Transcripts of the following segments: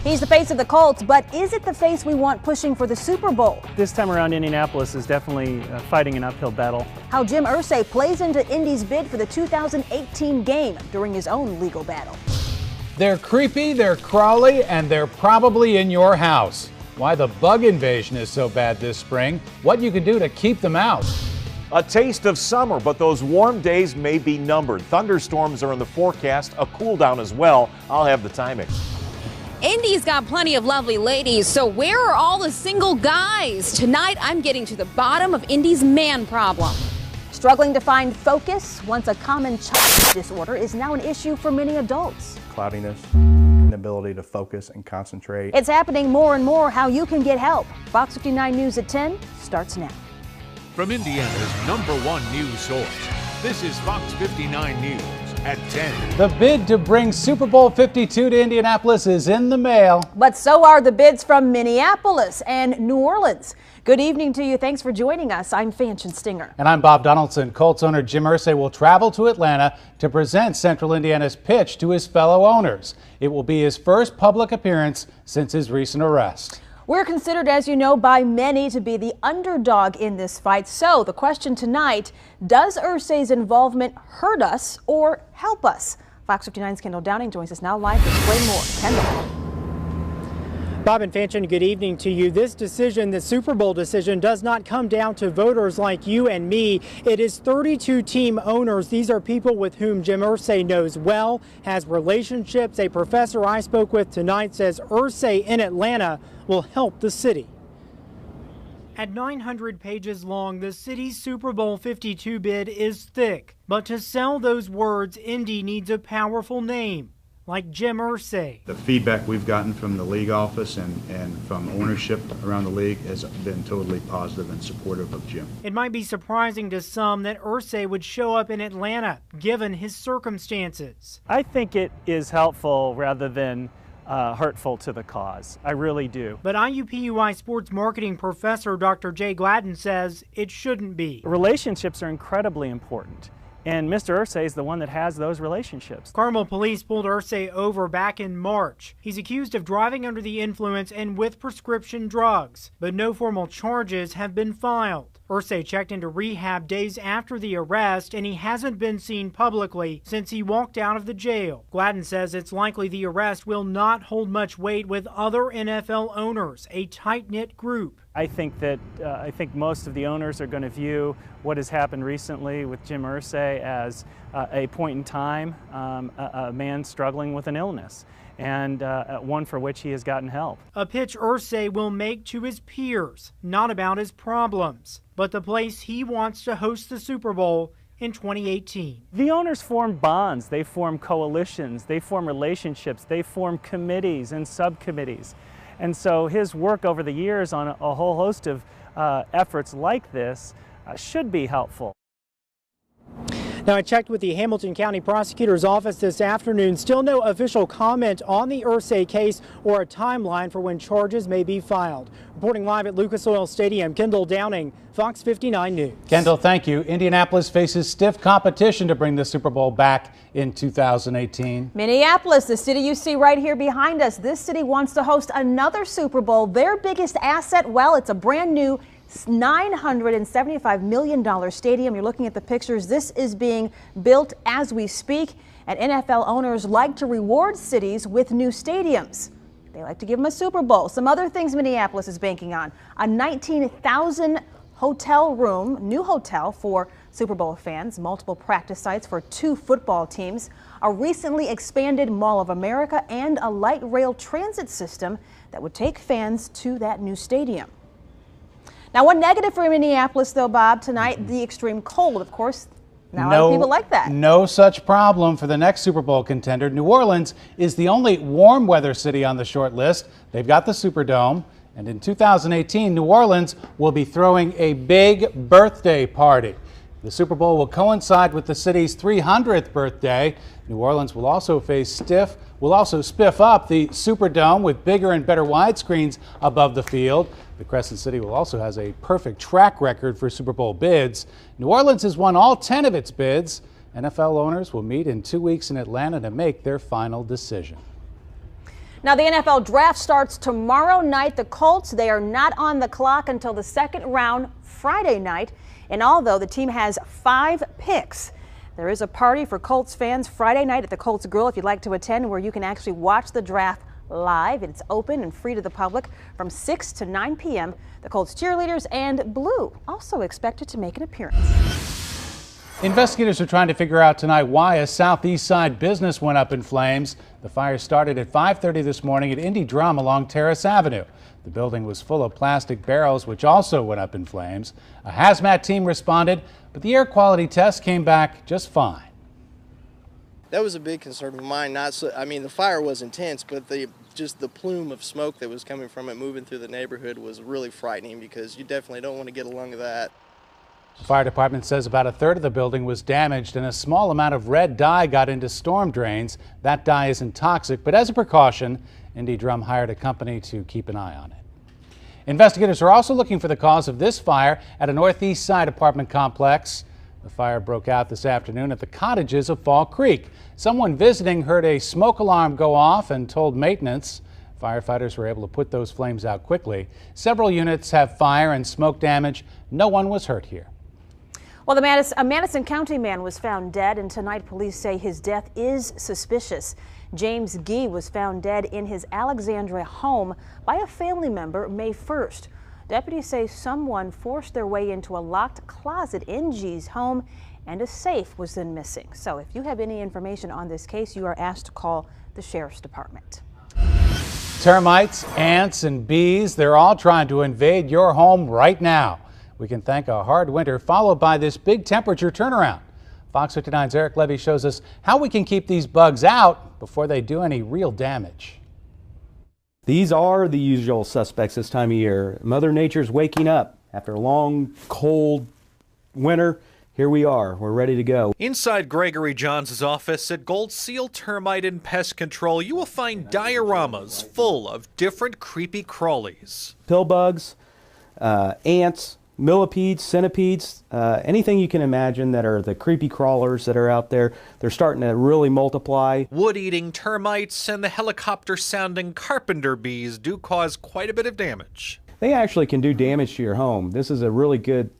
He's the face of the Colts, but is it the face we want pushing for the Super Bowl? This time around, Indianapolis is definitely fighting an uphill battle. How Jim Irsay plays into Indy's bid for the 2018 game during his own legal battle. They're creepy, they're crawly, and they're probably in your house. Why the bug invasion is so bad this spring, what you can do to keep them out. A taste of summer, but those warm days may be numbered. Thunderstorms are in the forecast, a cool down as well. I'll have the timing. Indy's got plenty of lovely ladies, so where are all the single guys? Tonight, I'm getting to the bottom of Indy's man problem. Struggling to find focus once a common child disorder is now an issue for many adults. Cloudiness, inability to focus and concentrate. It's happening more and more. How you can get help. Fox 59 News at 10 starts now. From Indiana's #1 news source, this is Fox 59 News at 10. The bid to bring Super Bowl 52 to Indianapolis is in the mail. But so are the bids from Minneapolis and New Orleans. Good evening to you. Thanks for joining us. I'm Fanchon Stinger. And I'm Bob Donaldson. Colts owner Jim Irsay will travel to Atlanta to present Central Indiana's pitch to his fellow owners. It will be his first public appearance since his recent arrest. We're considered, as you know, by many to be the underdog in this fight. So the question tonight, does Irsay's involvement hurt us or help us? Fox 59's Kendall Downing joins us now live to explain more. Kendall. Bob and Fanchon, good evening to you. This decision, the Super Bowl decision, does not come down to voters like you and me. It is 32 team owners. These are people with whom Jim Irsay knows well, has relationships. A professor I spoke with tonight says Irsay in Atlanta will help the city. At 900 pages long, the city's Super Bowl 52 bid is thick. But to sell those words, Indy needs a powerful name, like Jim Irsay. The feedback we've gotten from the league office and from ownership around the league has been totally positive and supportive of Jim. It might be surprising to some that Irsay would show up in Atlanta, given his circumstances. I think it is helpful rather than hurtful to the cause. I really do. But IUPUI sports marketing professor Dr. Jay Gladden says it shouldn't be. Relationships are incredibly important. And Mr. Irsay is the one that has those relationships. Carmel police pulled Irsay over back in March. He's accused of driving under the influence and with prescription drugs, but no formal charges have been filed. Irsay checked into rehab days after the arrest, and he hasn't been seen publicly since he walked out of the jail. Gladden says it's likely the arrest will not hold much weight with other NFL owners, a tight-knit group. I think most of the owners are going to view what has happened recently with Jim Irsay as a point in time, a man struggling with an illness, and one for which he has gotten help. A pitch Irsay will make to his peers, not about his problems, but the place he wants to host the Super Bowl in 2018. The owners form bonds, they form coalitions, they form relationships, they form committees and subcommittees. And so his work over the years on a whole host of efforts like this should be helpful. Now, I checked with the Hamilton County Prosecutor's Office this afternoon. Still no official comment on the Irsay case or a timeline for when charges may be filed. Reporting live at Lucas Oil Stadium, Kendall Downing, Fox 59 News. Kendall, thank you. Indianapolis faces stiff competition to bring the Super Bowl back in 2018. Minneapolis, the city you see right here behind us, this city wants to host another Super Bowl. Their biggest asset, well, it's a brand new $975 million stadium. You're looking at the pictures. This is being built as we speak, and NFL owners like to reward cities with new stadiums. They like to give them a Super Bowl. Some other things Minneapolis is banking on: a 19,000 hotel room, new hotel for Super Bowl fans, multiple practice sites for 2 football teams, a recently expanded Mall of America, and a light rail transit system that would take fans to that new stadium. Now, one negative for Minneapolis, though, Bob, tonight, the extreme cold, of course. Not a lot of people like that. No such problem for the next Super Bowl contender. New Orleans is the only warm weather city on the short list. They've got the Superdome. And in 2018, New Orleans will be throwing a big birthday party. The Super Bowl will coincide with the city's 300th birthday. New Orleans will also spiff up the Superdome with bigger and better widescreens above the field. The Crescent City will also has a perfect track record for Super Bowl bids. New Orleans has won all 10 of its bids. NFL owners will meet in 2 weeks in Atlanta to make their final decision. Now, the NFL draft starts tomorrow night. The Colts, they are not on the clock until the second round Friday night. And although the team has 5 picks, there is a party for Colts fans Friday night at the Colts Grill if you'd like to attend, where you can actually watch the draft live. It's open and free to the public from 6 to 9 p.m. The Colts cheerleaders and Blue also expected to make an appearance. Investigators are trying to figure out tonight why a southeast side business went up in flames. The fire started at 5:30 this morning at Indy Drum along Terrace Avenue. The building was full of plastic barrels, which also went up in flames. A hazmat team responded, but the air quality test came back just fine. That was a big concern of mine. The fire was intense, but just the plume of smoke that was coming from it moving through the neighborhood was really frightening, because you definitely don't want to get a lung of that. The fire department says about a third of the building was damaged and a small amount of red dye got into storm drains. That dye isn't toxic, but as a precaution, Indy Drum hired a company to keep an eye on it. Investigators are also looking for the cause of this fire at a northeast side apartment complex. The fire broke out this afternoon at the cottages of Fall Creek. Someone visiting heard a smoke alarm go off and told maintenance. Firefighters were able to put those flames out quickly. Several units have fire and smoke damage. No one was hurt here. Well, a Madison County man was found dead, and tonight police say his death is suspicious. James Gee was found dead in his Alexandria home by a family member May 1st. Deputies say someone forced their way into a locked closet in Gee's home, and a safe was then missing. So if you have any information on this case, you are asked to call the Sheriff's Department. Termites, ants, and bees, they're all trying to invade your home right now. We can thank a hard winter followed by this big temperature turnaround. Fox 59's Eric Levy shows us how we can keep these bugs out before they do any real damage. These are the usual suspects this time of year. Mother Nature's waking up after a long, cold winter. Here we are. We're ready to go. Inside Gregory Johns' office at Gold Seal Termite and Pest Control, you will find dioramas full of different creepy crawlies. Pill bugs, ants, millipedes, centipedes, anything you can imagine that are the creepy crawlers that are out there. They're starting to really multiply. Wood-eating termites and the helicopter-sounding carpenter bees do cause quite a bit of damage. They actually can do damage to your home. This is a really good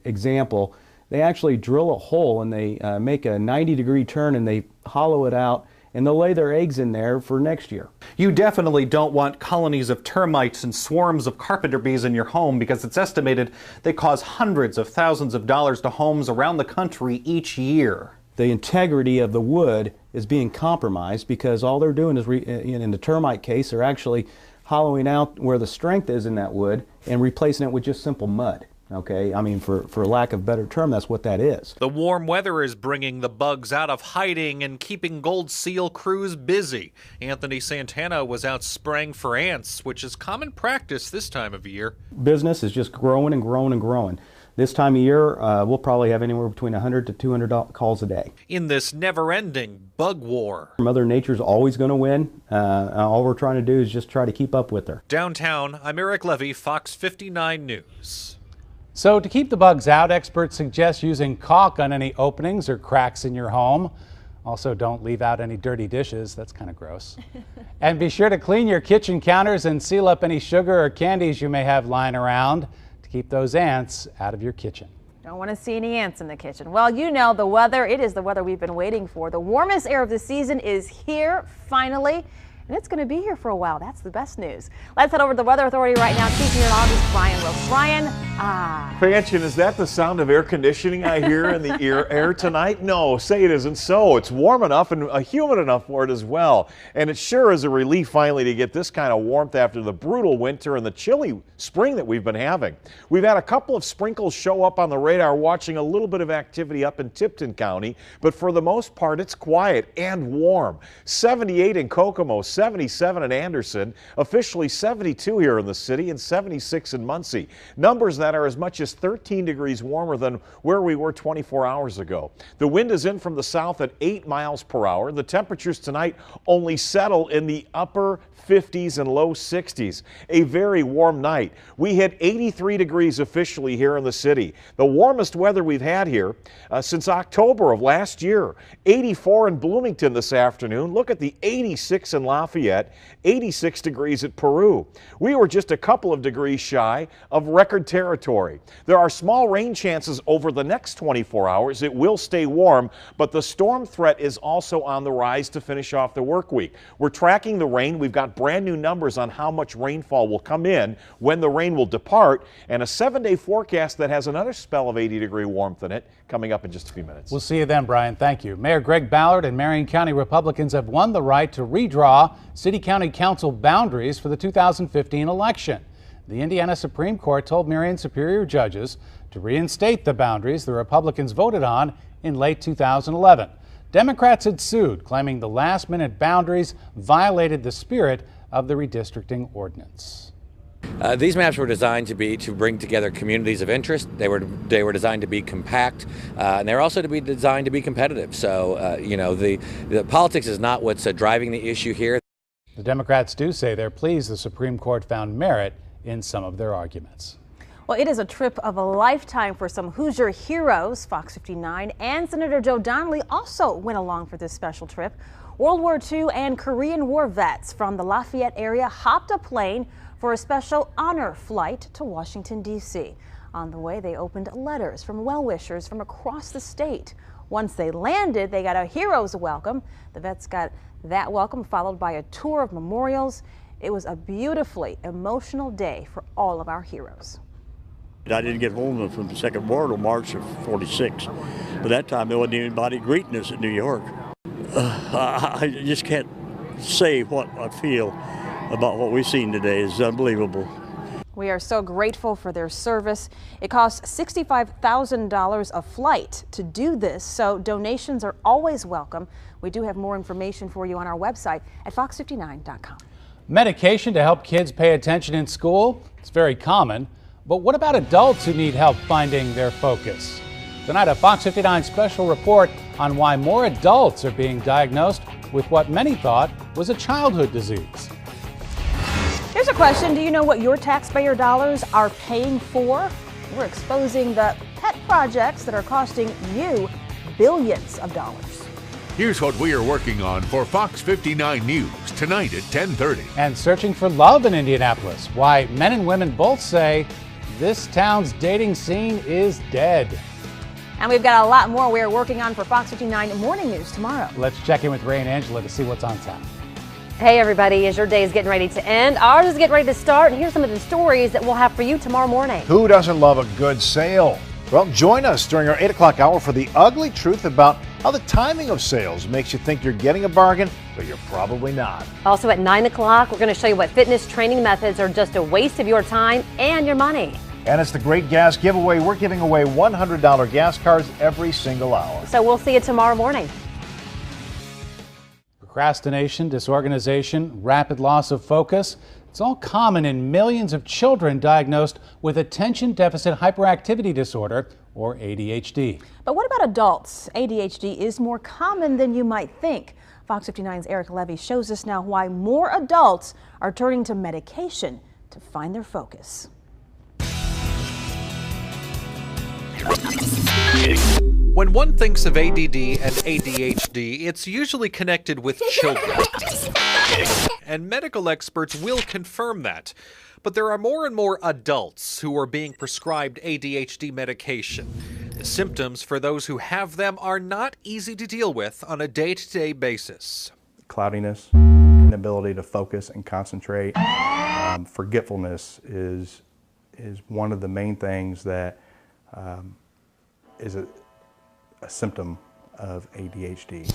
example. They actually drill a hole and they make a 90-degree turn and they hollow it out, and they'll lay their eggs in there for next year. You definitely don't want colonies of termites and swarms of carpenter bees in your home, because it's estimated they cause hundreds of thousands of dollars to homes around the country each year. The integrity of the wood is being compromised because all they're doing is, in the termite case, they're actually hollowing out where the strength is in that wood and replacing it with just simple mud. Okay, I mean, for lack of a better term, that's what that is. The warm weather is bringing the bugs out of hiding and keeping Gold Seal crews busy. Anthony Santana was out spraying for ants, which is common practice this time of year. Business is just growing and growing and growing. This time of year, we'll probably have anywhere between 100 to 200 calls a day. In this never-ending bug war. Mother Nature's always going to win. All we're trying to do is just try to keep up with her. Downtown, I'm Eric Levy, Fox 59 News. So to keep the bugs out, experts suggest using caulk on any openings or cracks in your home. Also, don't leave out any dirty dishes. That's kind of gross. And be sure to clean your kitchen counters and seal up any sugar or candies you may have lying around to keep those ants out of your kitchen. Don't want to see any ants in the kitchen. Well, you know the weather. It is the weather we've been waiting for. The warmest air of the season is here, finally. And it's going to be here for a while. That's the best news. Let's head over to the Weather Authority right now. Chief Meteorologist Brian Wilkes. Brian, Fanchen, is that the sound of air conditioning I hear in the air tonight? No, say it isn't so. It's warm enough and humid enough for it as well. And it sure is a relief finally to get this kind of warmth after the brutal winter and the chilly spring that we've been having. We've had a couple of sprinkles show up on the radar, watching a little bit of activity up in Tipton County, but for the most part it's quiet and warm. 78 in Kokomo, 77 in Anderson, officially 72 here in the city, and 76 in Muncie. Numbers that are as much as 13 degrees warmer than where we were 24 hours ago. The wind is in from the south at 8 miles per hour. The temperatures tonight only settle in the upper 50s and low 60s. A very warm night. We hit 83 degrees officially here in the city. The warmest weather we've had here since October of last year. 84 in Bloomington this afternoon. Look at the 86 in Lafayette. Lafayette, 86 degrees at Peru. We were just a couple of degrees shy of record territory. There are small rain chances over the next 24 hours. It will stay warm, but the storm threat is also on the rise to finish off the work week. We're tracking the rain. We've got brand new numbers on how much rainfall will come in, when the rain will depart, and a 7-day forecast that has another spell of 80-degree warmth in it coming up in just a few minutes. We'll see you then, Brian. Thank you. Mayor Greg Ballard and Marion County Republicans have won the right to redraw city-county council boundaries for the 2015 election. The Indiana Supreme Court told Marion Superior judges to reinstate the boundaries the Republicans voted on in late 2011. Democrats had sued, claiming the last-minute boundaries violated the spirit of the redistricting ordinance. These maps were designed to bring together communities of interest. They were designed to be compact, and they're also designed to be competitive. So, the politics is not what's driving the issue here. The Democrats do say they're pleased the Supreme Court found merit in some of their arguments. Well, it is a trip of a lifetime for some Hoosier heroes. Fox 59 and Senator Joe Donnelly also went along for this special trip. World War II and Korean War vets from the Lafayette area hopped a plane for a special honor flight to Washington, D.C. On the way, they opened letters from well-wishers from across the state. Once they landed, they got a hero's welcome. The vets got that welcome, followed by a tour of memorials. It was a beautifully emotional day for all of our heroes. I didn't get home from the Second War till March of '46. By that time, there wasn't anybody greeting us in New York. I just can't say what I feel about what we've seen today. Is unbelievable. We are so grateful for their service. It costs $65,000 a flight to do this, so donations are always welcome. We do have more information for you on our website at fox59.com. Medication to help kids pay attention in school, it's very common. But what about adults who need help finding their focus? Tonight, a Fox 59 special report on why more adults are being diagnosed with what many thought was a childhood disease. Here's a question. Do you know what your taxpayer dollars are paying for? We're exposing the pet projects that are costing you billions of dollars. Here's what we are working on for Fox 59 News tonight at 10:30. And searching for love in Indianapolis. Why men and women both say this town's dating scene is dead. And we've got a lot more we are working on for Fox 59 Morning News tomorrow. Let's check in with Ray and Angela to see what's on tap. Hey everybody, as your day is getting ready to end, ours is getting ready to start, and here's some of the stories that we'll have for you tomorrow morning. Who doesn't love a good sale? Well, join us during our 8 o'clock hour for the ugly truth about how the timing of sales makes you think you're getting a bargain, but you're probably not. Also at 9 o'clock, we're going to show you what fitness training methods are just a waste of your time and your money. And it's the Great Gas Giveaway. We're giving away $100 gas cards every single hour. So we'll see you tomorrow morning. Procrastination, disorganization, rapid loss of focus. It's all common in millions of children diagnosed with attention deficit hyperactivity disorder, or ADHD. But what about adults? ADHD is more common than you might think. Fox 59's Eric Levy shows us now why more adults are turning to medication to find their focus. When one thinks of ADD and ADHD, it's usually connected with children. And medical experts will confirm that. But there are more and more adults who are being prescribed ADHD medication. The symptoms for those who have them are not easy to deal with on a day-to-day basis. Cloudiness, inability to focus and concentrate, forgetfulness is one of the main things that is a symptom of ADHD.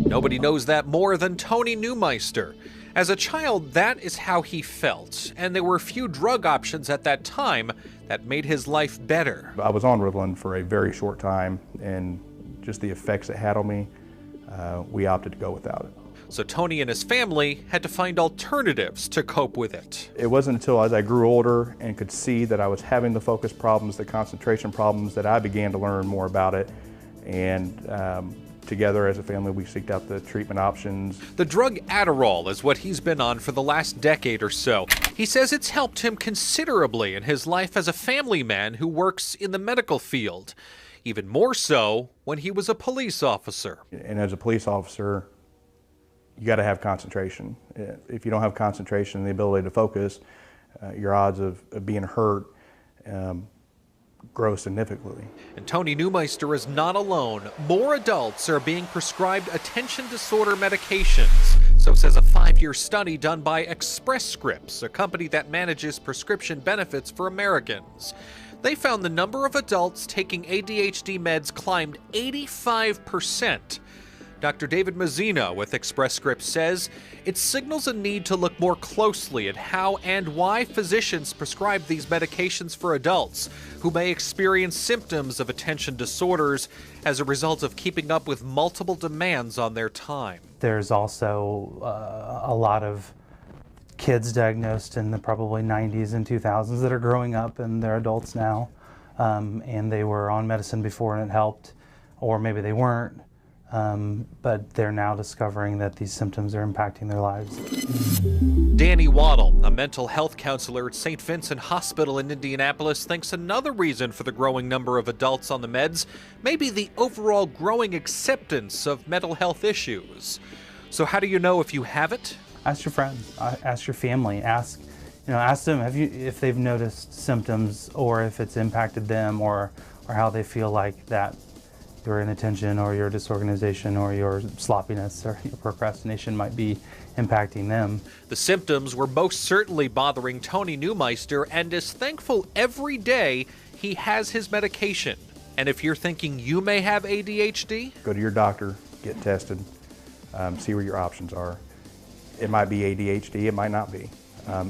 Nobody knows that more than Tony Neumeister. As a child, that is how he felt, and there were few drug options at that time that made his life better. I was on Ritalin for a very short time, and just the effects it had on me, we opted to go without it. So Tony and his family had to find alternatives to cope with it. It wasn't until as I grew older and could see that I was having the focus problems, the concentration problems, that I began to learn more about it. And together as a family, we seeked out the treatment options. The drug Adderall is what he's been on for the last decade or so. He says it's helped him considerably in his life as a family man who works in the medical field. Even more so when he was a police officer. And as a police officer, you got to have concentration. If you don't have concentration and the ability to focus, your odds of being hurt grow significantly. And Tony Neumeister is not alone. More adults are being prescribed attention disorder medications. So says a 5-year study done by Express Scripts, a company that manages prescription benefits for Americans. They found the number of adults taking ADHD meds climbed 85%. Dr. David Mazzino with Express Scripts says it signals a need to look more closely at how and why physicians prescribe these medications for adults who may experience symptoms of attention disorders as a result of keeping up with multiple demands on their time. There's also a lot of kids diagnosed in the probably 90s and 2000s that are growing up and they're adults now, and they were on medicine before and it helped, or maybe they weren't. But they're now discovering that these symptoms are impacting their lives. Danny Waddle, a mental health counselor at St. Vincent Hospital in Indianapolis, thinks another reason for the growing number of adults on the meds may be the overall growing acceptance of mental health issues. So how do you know if you have it? Ask your friends, ask your family, ask them if they've noticed symptoms or if it's impacted them or how they feel like that your inattention or your disorganization or your sloppiness or your procrastination might be impacting them. The symptoms were most certainly bothering Tony Neumeister and is thankful every day he has his medication. And if you're thinking you may have ADHD, go to your doctor, get tested, see where your options are. It might be ADHD, it might not be.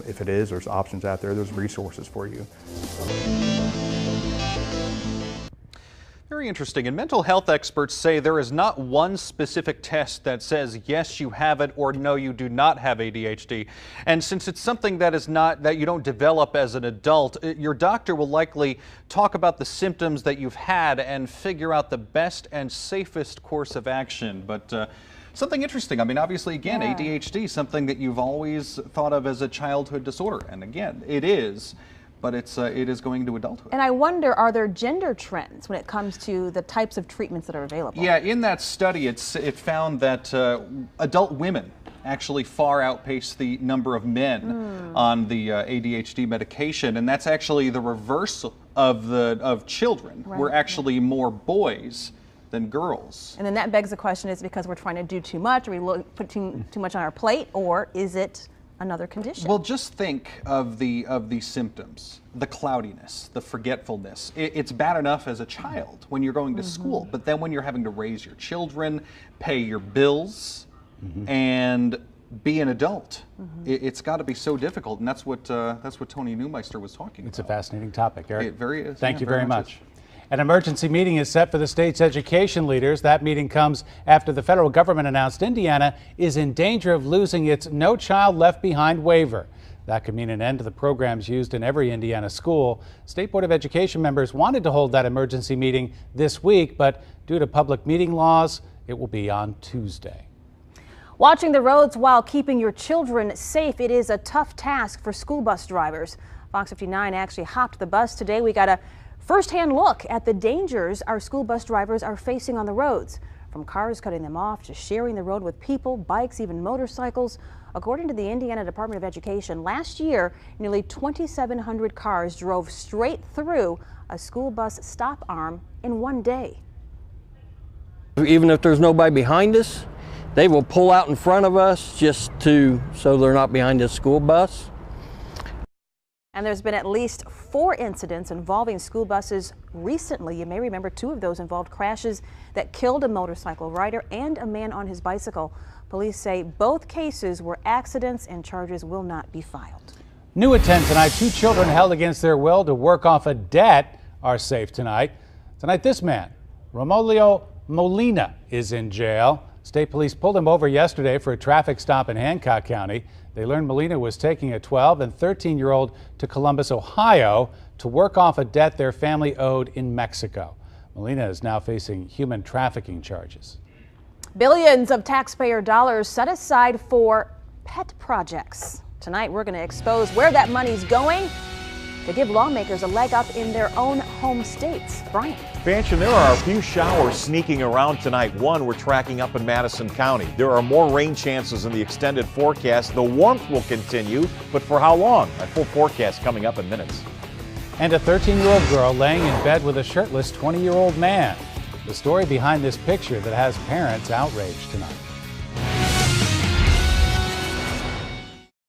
If it is, there's options out there, there's resources for you. Very interesting. And mental health experts say there is not one specific test that says yes, you have it or no, you do not have ADHD. And since it's something that is not that you don't develop as an adult, your doctor will likely talk about the symptoms that you've had and figure out the best and safest course of action. But something interesting. I mean, obviously, again, ADHD, something that you've always thought of as a childhood disorder. And again, it is. But it is going to adulthood. And I wonder, are there gender trends when it comes to the types of treatments that are available? Yeah, in that study, it found that adult women actually far outpace the number of men on the ADHD medication, and that's actually the reverse of children. Right. We're actually more boys than girls. And then that begs the question: is it because we're trying to do too much, or we put too much on our plate, or is it another condition? Well, just think of the symptoms, the cloudiness, the forgetfulness. It's bad enough as a child when you're going to school, but then when you're having to raise your children, pay your bills, and be an adult, it's got to be so difficult, and that's what Tony Neumeister was talking about. It's a fascinating topic, Eric. It very is. Thank you very much. An emergency meeting is set for the state's education leaders. That meeting comes after the federal government announced Indiana is in danger of losing its No Child Left Behind waiver. That could mean an end to the programs used in every Indiana school. State Board of Education members wanted to hold that emergency meeting this week, but due to public meeting laws, it will be on Tuesday. Watching the roads while keeping your children safe, it is a tough task for school bus drivers. Fox 59 actually hopped the bus today. We got a first-hand look at the dangers our school bus drivers are facing on the roads, from cars cutting them off to sharing the road with people, bikes, even motorcycles. According to the Indiana Department of Education, last year, nearly 2,700 cars drove straight through a school bus stop arm in one day. Even if there's nobody behind us, they will pull out in front of us so they're not behind the school bus. And there's been at least 4 incidents involving school buses recently. You may remember 2 of those involved crashes that killed a motorcycle rider and a man on his bicycle. Police say both cases were accidents and charges will not be filed. New at 10 tonight, 2 children held against their will to work off a debt are safe tonight. Tonight, this man, Romulo Molina, is in jail. State police pulled him over yesterday for a traffic stop in Hancock County. They learned Molina was taking a 12 and 13-year-old to Columbus, Ohio to work off a debt their family owed in Mexico. Molina is now facing human trafficking charges. Billions of taxpayer dollars set aside for pet projects. Tonight, we're going to expose where that money's going to give lawmakers a leg up in their own home states. Brian. Fanchon, there are a few showers sneaking around tonight. One we're tracking up in Madison County. There are more rain chances in the extended forecast. The warmth will continue, but for how long? A full forecast coming up in minutes. And a 13-year-old girl laying in bed with a shirtless 20-year-old man. The story behind this picture that has parents outraged tonight.